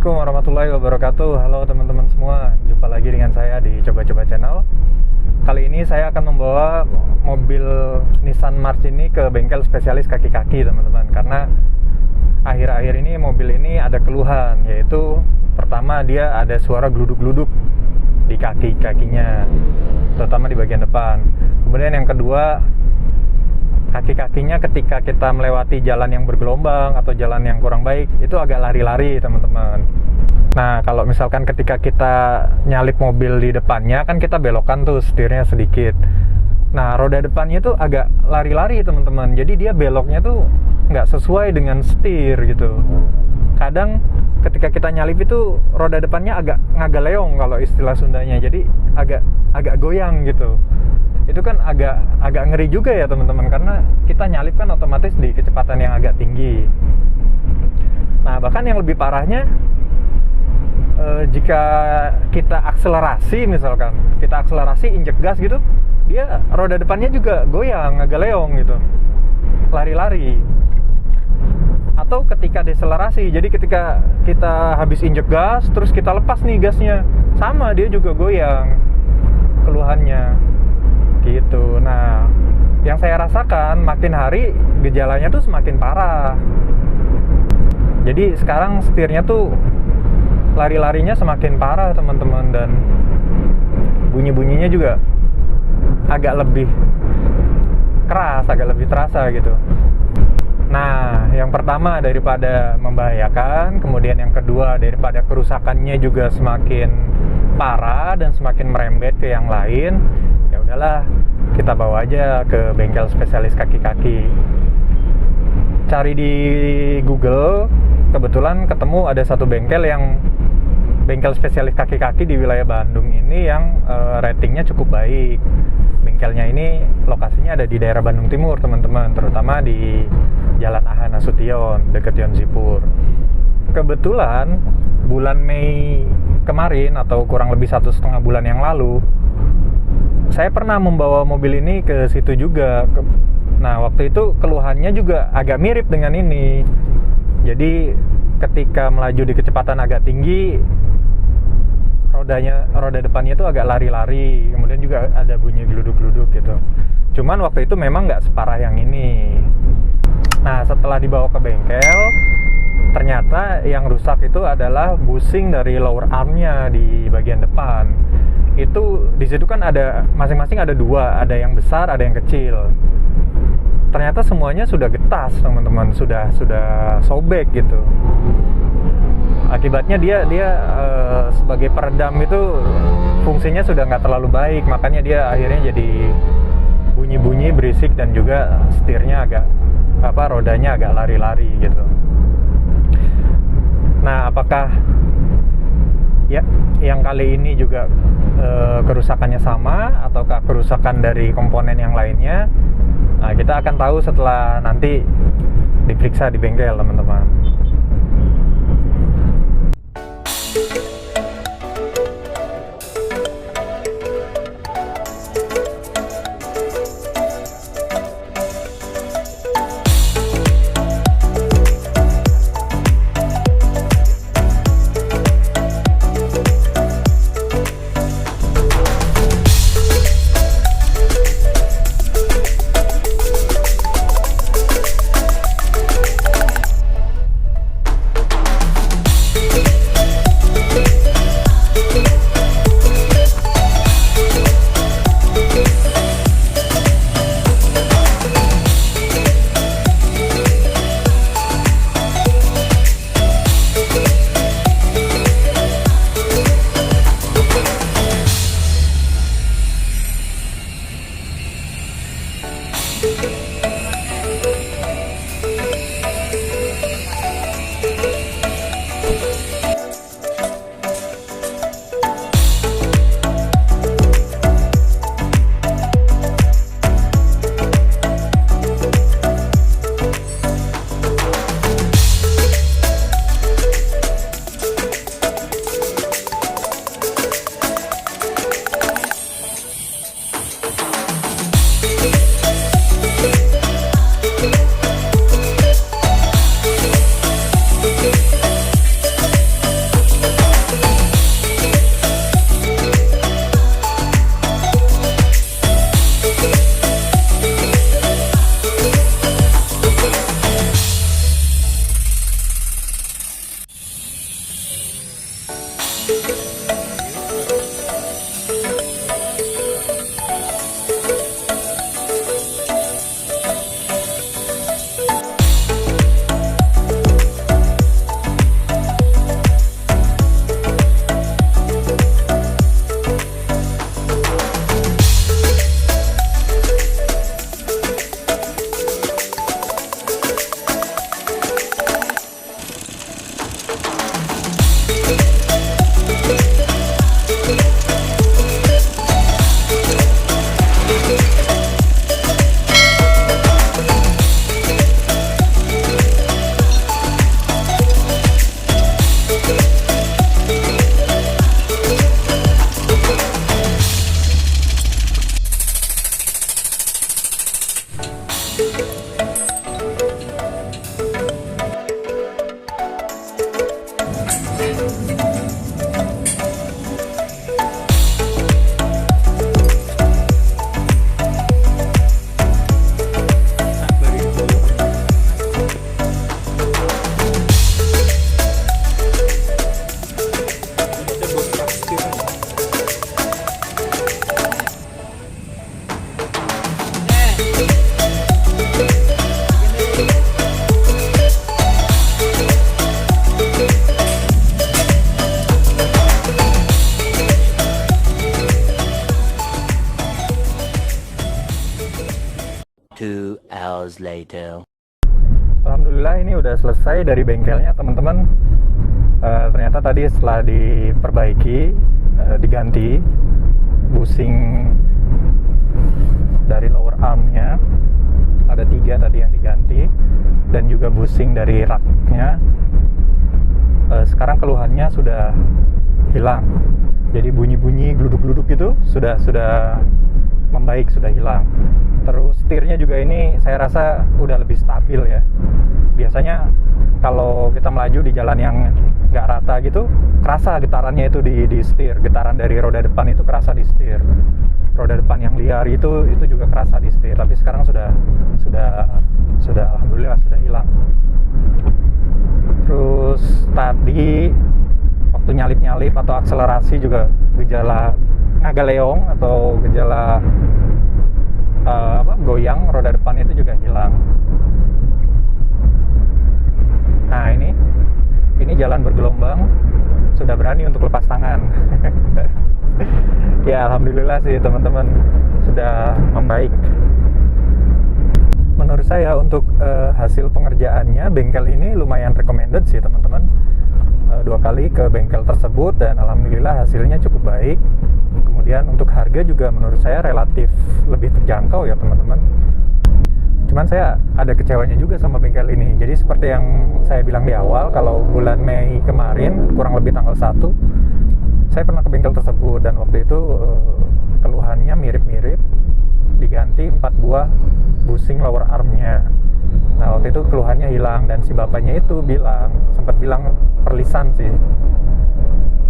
Assalamualaikum warahmatullahi wabarakatuh. Halo teman-teman semua, jumpa lagi dengan saya di Coba-Coba Channel. Kali ini saya akan membawa mobil Nissan March ini ke bengkel spesialis kaki-kaki teman-teman. Karena akhir-akhir ini mobil ini ada keluhan, yaitu pertama dia ada suara gluduk-gluduk di kaki-kakinya, terutama di bagian depan. Kemudian yang kedua, kaki-kakinya ketika kita melewati jalan yang bergelombang atau jalan yang kurang baik itu agak lari-lari teman-teman. Nah, kalau misalkan ketika kita nyalip mobil di depannya kan kita belokkan tuh setirnya sedikit. Nah, roda depannya tuh agak lari-lari teman-teman. Jadi dia beloknya tuh nggak sesuai dengan setir gitu. Kadang ketika kita nyalip itu roda depannya agak ngagaleong kalau istilah Sundanya. Jadi agak goyang gitu. Itu kan agak ngeri juga ya teman-teman, karena kita nyalip kan otomatis di kecepatan yang agak tinggi. Nah, bahkan yang lebih parahnya jika kita akselerasi, misalkan kita akselerasi injek gas gitu, dia roda depannya juga goyang, agak leong gitu, lari-lari. Atau ketika deselerasi, jadi ketika kita habis injek gas terus kita lepas nih gasnya, sama dia juga goyang keluhannya gitu. Nah, yang saya rasakan makin hari gejalanya tuh semakin parah. Jadi sekarang setirnya tuh lari-larinya semakin parah teman-teman, dan bunyi-bunyinya juga agak lebih keras, agak lebih terasa gitu. Nah, yang pertama daripada membahayakan, kemudian yang kedua daripada kerusakannya juga semakin parah dan semakin merembet ke yang lain, ya udahlah kita bawa aja ke bengkel spesialis kaki-kaki. Cari di Google, kebetulan ketemu ada satu bengkel spesialis kaki-kaki di wilayah Bandung ini yang ratingnya cukup baik. Bengkelnya ini lokasinya ada di daerah Bandung Timur teman-teman, terutama di Jalan AH Nasution dekat Yonsipur. Kebetulan bulan Mei kemarin atau kurang lebih 1,5 bulan yang lalu, saya pernah membawa mobil ini ke situ juga. Nah, waktu itu keluhannya juga agak mirip dengan ini. Jadi ketika melaju di kecepatan agak tinggi, roda depannya itu agak lari-lari, kemudian juga ada bunyi gluduk-gluduk gitu. Cuman waktu itu memang nggak separah yang ini. Nah, setelah dibawa ke bengkel, ternyata yang rusak itu adalah bushing dari lower armnya di bagian depan. Itu di situ kan ada masing-masing ada dua, ada yang besar, ada yang kecil. Ternyata semuanya sudah getas teman-teman, sudah sobek gitu. Akibatnya dia sebagai peredam itu fungsinya sudah nggak terlalu baik, makanya dia akhirnya jadi bunyi-bunyi berisik dan juga setirnya rodanya agak lari-lari gitu. Nah, apakah ya yang kali ini juga kerusakannya sama ataukah kerusakan dari komponen yang lainnya? Nah, kita akan tahu setelah nanti diperiksa di bengkel teman-teman. 2 hours later. Alhamdulillah ini udah selesai dari bengkelnya teman-teman. Ternyata tadi setelah diperbaiki, diganti bushing dari lower armnya, ada 3 tadi yang diganti, dan juga bushing dari raknya. Sekarang keluhannya sudah hilang, jadi bunyi-bunyi gluduk-gluduk itu sudah membaik, sudah hilang. Terus setirnya juga ini saya rasa udah lebih stabil ya. Biasanya kalau kita melaju di jalan yang nggak rata gitu, kerasa getarannya itu di setir. Getaran dari roda depan itu kerasa di setir. Roda depan yang liar itu juga kerasa di setir. Tapi sekarang sudah alhamdulillah sudah hilang. Terus tadi waktu nyalip-nyalip atau akselerasi juga gejala ngagaleong atau gejala goyang roda depan itu juga hilang. Nah ini jalan bergelombang, sudah berani untuk lepas tangan. Ya alhamdulillah sih teman-teman, sudah membaik. Menurut saya untuk hasil pengerjaannya bengkel ini lumayan recommended sih teman-teman. 2 kali ke bengkel tersebut dan alhamdulillah hasilnya cukup baik. Kemudian untuk harga juga menurut saya relatif lebih terjangkau ya teman-teman. Cuman saya ada kecewanya juga sama bengkel ini. Jadi seperti yang saya bilang di awal, kalau bulan Mei kemarin kurang lebih tanggal 1 saya pernah ke bengkel tersebut dan waktu itu keluhannya mirip-mirip, diganti 4 buah bushing lower armnya. Nah waktu itu keluhannya hilang dan si bapaknya itu sempat bilang perlisan sih,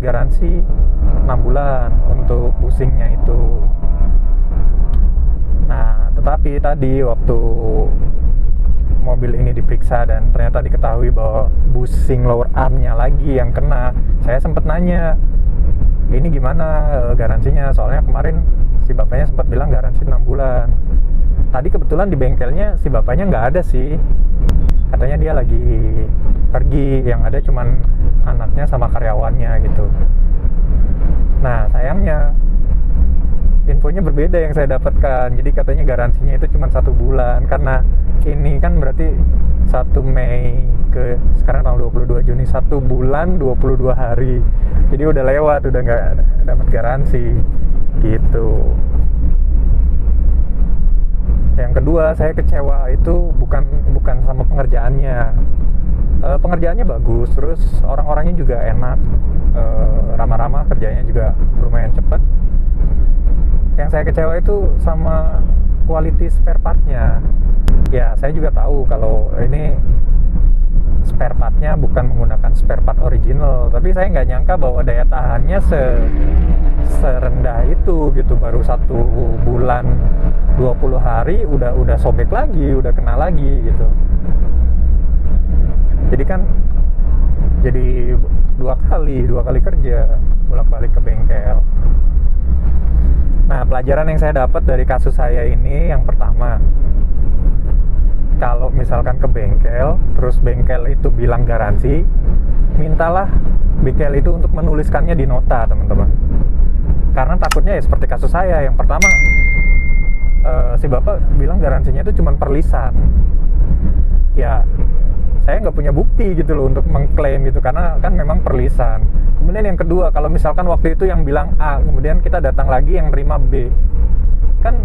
garansi 6 bulan untuk bushingnya itu. Nah tetapi tadi waktu mobil ini diperiksa dan ternyata diketahui bahwa bushing lower armnya lagi yang kena, saya sempat nanya, ini gimana garansinya? Soalnya kemarin si bapaknya sempat bilang garansi 6 bulan. Tadi kebetulan di bengkelnya si bapaknya nggak ada sih, katanya dia lagi pergi, yang ada cuman anaknya sama karyawannya gitu. Nah sayangnya infonya berbeda yang saya dapatkan. Jadi katanya garansinya itu cuma 1 bulan, karena ini kan berarti 1 Mei ke sekarang tanggal 22 Juni, 1 bulan 22 hari. Jadi udah lewat, udah nggak dapat garansi gitu. Yang kedua saya kecewa itu bukan sama pengerjaannya. Pengerjaannya bagus, terus orang-orangnya juga enak, ramah-ramah, kerjanya juga lumayan cepat. Yang saya kecewa itu sama quality spare partnya. Ya saya juga tahu kalau ini spare partnya bukan menggunakan spare part original, tapi saya nggak nyangka bahwa daya tahannya serendah itu gitu. Baru 1 bulan 20 hari udah sobek lagi, udah kena lagi gitu. Jadi kan jadi 2 kali kerja bolak-balik ke bengkel. Nah pelajaran yang saya dapat dari kasus saya ini, yang pertama, kalau misalkan ke bengkel terus bengkel itu bilang garansi, mintalah bengkel itu untuk menuliskannya di nota teman-teman. Karena takutnya ya seperti kasus saya yang pertama, si bapak bilang garansinya itu cuma per lisan. Ya saya nggak punya bukti gitu loh untuk mengklaim gitu, karena kan memang per lisan. Kemudian yang kedua, kalau misalkan waktu itu yang bilang A, kemudian kita datang lagi yang nerima B, kan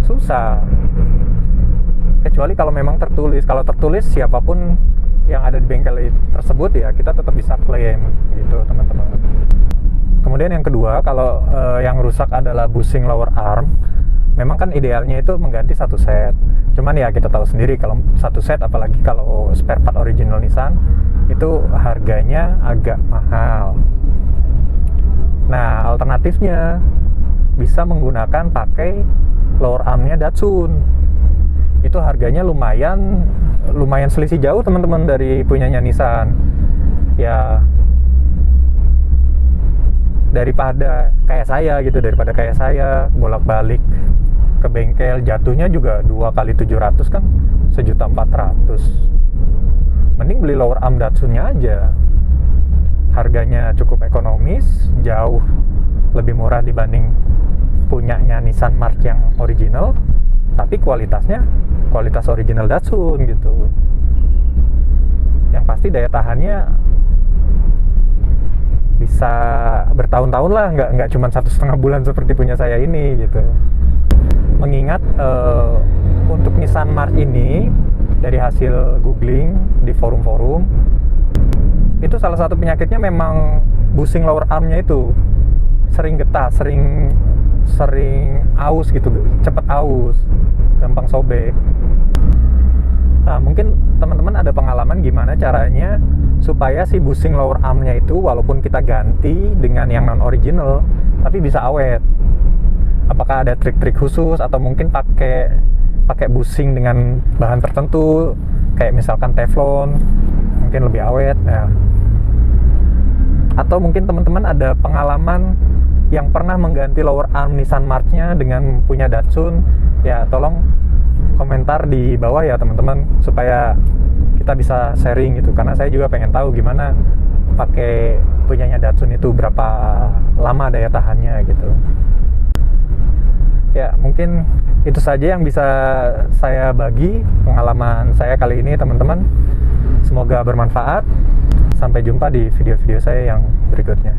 susah. Kecuali kalau memang tertulis. Kalau tertulis siapapun yang ada di bengkel tersebut ya kita tetap bisa klaim gitu teman-teman. Kemudian yang kedua, kalau yang rusak adalah bushing lower arm, memang kan idealnya itu mengganti 1 set. Cuman ya kita tahu sendiri kalau 1 set, apalagi kalau spare part original Nissan, itu harganya agak mahal. Nah alternatifnya bisa menggunakan pakai lower armnya Datsun. Itu harganya lumayan selisih jauh teman-teman dari punyanya Nissan. Ya daripada kayak saya bolak-balik ke bengkel, jatuhnya juga 2 kali 700 kan 1.400.000. Mending beli lower arm Datsunnya aja, harganya cukup ekonomis, jauh lebih murah dibanding punyanya Nissan March yang original, tapi kualitasnya kualitas original Datsun gitu. Yang pasti daya tahannya bisa bertahun-tahun lah, nggak cuma 1,5 bulan seperti punya saya ini gitu. Mengingat untuk Nissan March ini dari hasil googling di forum-forum, itu salah satu penyakitnya memang bushing lower armnya itu sering getah, sering aus gitu, cepet aus, gampang sobek. Nah, mungkin teman-teman ada pengalaman gimana caranya supaya si bushing lower armnya itu walaupun kita ganti dengan yang non original tapi bisa awet. Apakah ada trik-trik khusus atau mungkin pakai bushing dengan bahan tertentu kayak misalkan teflon mungkin lebih awet ya. Atau mungkin teman-teman ada pengalaman yang pernah mengganti lower arm Nissan March-nya dengan punya Datsun, ya tolong komentar di bawah ya teman-teman, supaya kita bisa sharing gitu, karena saya juga pengen tahu gimana pakai punyanya Datsun itu, berapa lama daya tahannya gitu. Ya mungkin itu saja yang bisa saya bagi pengalaman saya kali ini teman-teman, semoga bermanfaat. Sampai jumpa di video-video saya yang berikutnya.